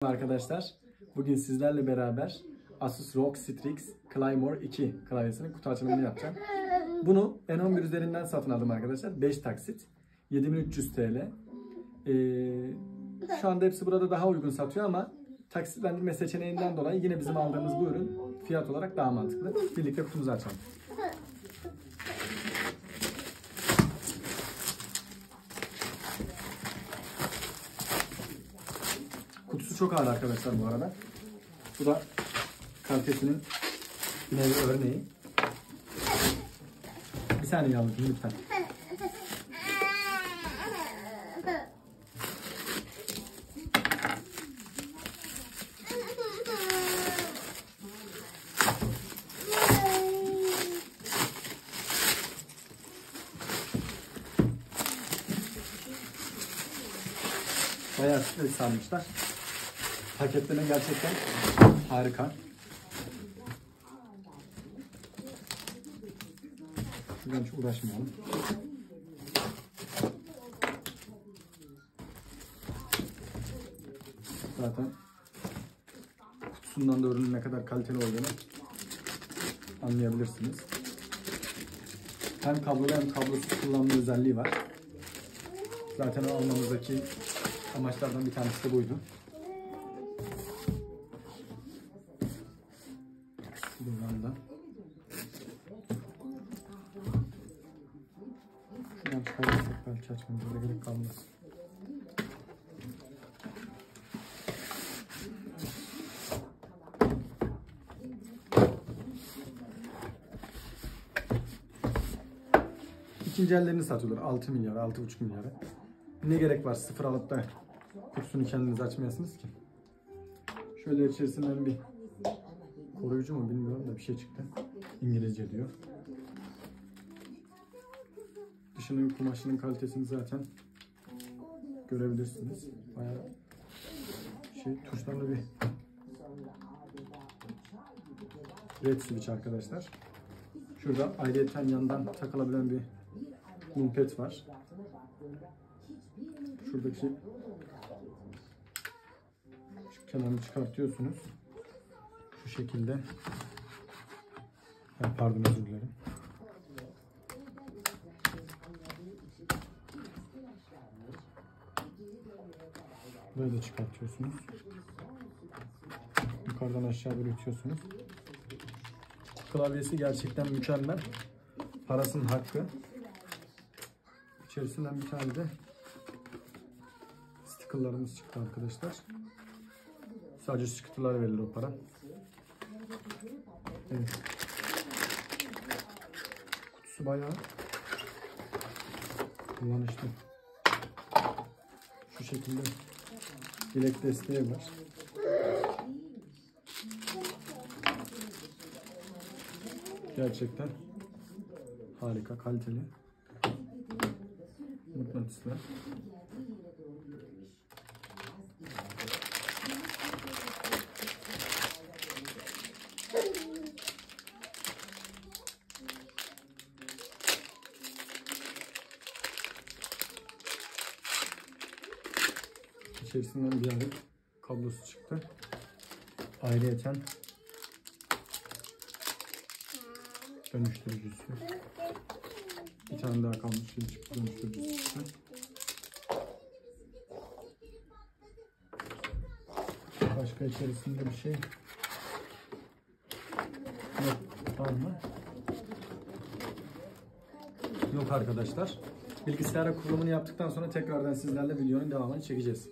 Arkadaşlar, bugün sizlerle beraber Asus ROG Strix Claymore 2 klavyesinin kutu açılımını yapacağım. Bunu N11 üzerinden satın aldım arkadaşlar. 5 taksit. 7300 TL. Şu anda hepsi burada daha uygun satıyor ama taksitlendirme seçeneğinden dolayı yine bizim aldığımız bu ürün fiyat olarak daha mantıklı. Birlikte kutumuzu açalım. Kutusu çok ağır arkadaşlar bu arada. Bu da kalitesinin yine bir örneği. Bir saniye yavrum lütfen. Bayağı stres sarmışlar. Paketleme gerçekten harika. Şuradan hiç uğraşmayalım. Zaten kutusundan da ürünün ne kadar kaliteli olduğunu anlayabilirsiniz. Hem kablolu hem kablosuz kullanma özelliği var. Zaten o almamızdaki amaçlardan bir tanesi de buydu. Buradan da şuradan çıkarırsak belki açmamıza gerek kalmaz. İkinci ellerini satıyorlar 6 milyar, 6,5 milyara. Ne gerek var sıfır alıp da kutusunu kendiniz açmayasınız ki. Şöyle içerisinden bir koruyucu mu bilmiyorum da bir şey çıktı. İngilizce diyor. Dışının kumaşının kalitesini zaten görebilirsiniz. Bayağı tuşlarla bir red switch arkadaşlar. Şurada ayrıyeten yandan takılabilen bir numpad var. Şuradaki şu kenarını çıkartıyorsunuz. Şu şekilde. Pardon özür dilerim. Böyle çıkartıyorsunuz. Yukarıdan aşağı doğru itiyorsunuz. Klavyesi gerçekten mükemmel. Parasının hakkı. İçerisinden bir tane de stickerlarımız çıktı arkadaşlar. Sadece stickerlara verilir o para. Evet. Kutusu bayağı kullanışlı. Şu şekilde bilek desteği var. Gerçekten harika, kaliteli. Mıknatıslar. İçerisinden bir adet kablosu çıktı. Ayrıyeten dönüştürücüsü. Bir tane daha kablosu çıktı. Dönüştürücüsü çıktı. Başka içerisinde bir şey yok. Var mı? Yok arkadaşlar. Bilgisayara kurulumunu yaptıktan sonra tekrardan sizlerle videonun devamını çekeceğiz.